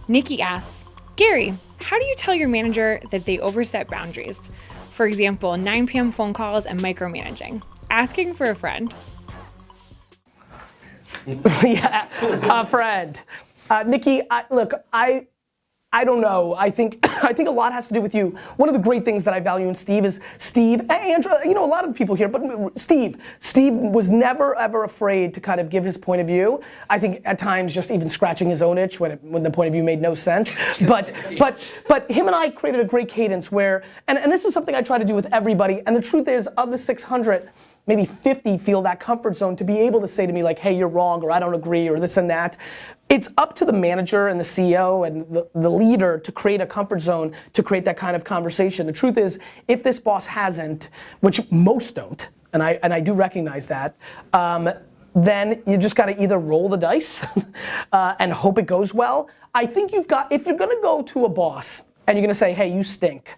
Nikki asks, Gary, how do you tell your manager that they overstep boundaries? For example, 9 p.m. phone calls and micromanaging. Asking for a friend. Yeah, a friend. Nikki, look, I don't know. I think a lot has to do with you. One of the great things that I value in Steve is Andrew, you know, a lot of the people here, but Steve was never ever afraid to kind of give his point of view. I think at times just even scratching his own itch when the point of view made no sense. But him and I created a great cadence where, and this is something I try to do with everybody, and the truth is, of the 600, maybe 50 feel that comfort zone to be able to say to me like, hey, you're wrong, or I don't agree, or this and that. It's up to the manager and the CEO and the leader to create a comfort zone to create that kind of conversation. The truth is, if this boss hasn't, which most don't, and I do recognize that, then you just gotta either roll the dice and hope it goes well. I think if you're gonna go to a boss and you're gonna say, hey, you stink,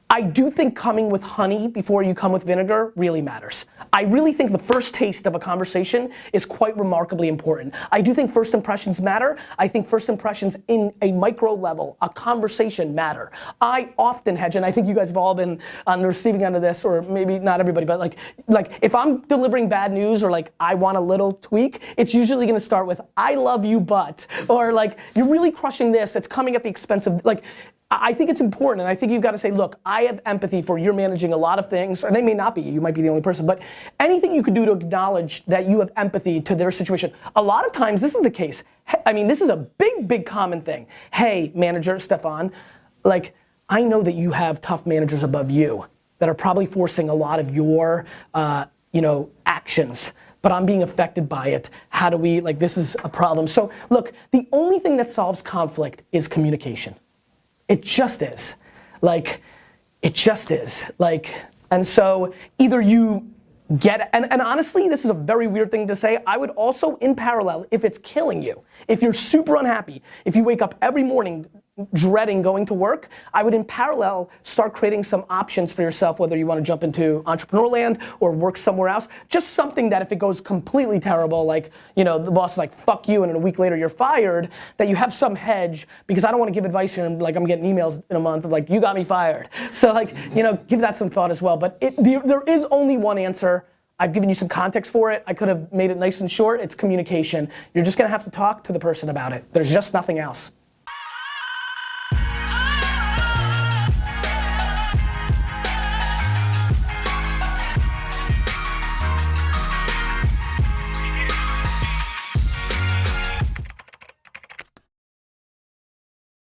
I do think coming with honey before you come with vinegar really matters. I really think the first taste of a conversation is quite remarkably important. I do think first impressions matter. I think first impressions in a micro level, a conversation matter. I often hedge, and I think you guys have all been on the receiving end of this, or maybe not everybody, but like if I'm delivering bad news or like I want a little tweak, it's usually gonna start with, I love you, but, or like, you're really crushing this, it's coming at the expense of, like, I think it's important, and I think you've got to say, look, I have empathy for you're managing a lot of things, and they may not be, you might be the only person, but anything you could do to acknowledge that you have empathy to their situation. A lot of times, this is the case. I mean, this is a big common thing. Hey, manager, Stefan, like, I know that you have tough managers above you that are probably forcing a lot of your, actions, but I'm being affected by it. How do we, like, this is a problem. So, look, the only thing that solves conflict is communication. It just is. Like, it just is. Like, and so either you get, and honestly, this is a very weird thing to say, I would also, in parallel, if it's killing you, if you're super unhappy, if you wake up every morning dreading going to work, I would in parallel start creating some options for yourself, whether you want to jump into entrepreneur land or work somewhere else. Just something that if it goes completely terrible, like, you know, the boss is like, fuck you, and then a week later you're fired, that you have some hedge, because I don't want to give advice here and like I'm getting emails in a month of like, you got me fired. So like, you know, give that some thought as well. But there is only one answer. I've given you some context for it. I could have made it nice and short. It's communication. You're just gonna have to talk to the person about it. There's just nothing else.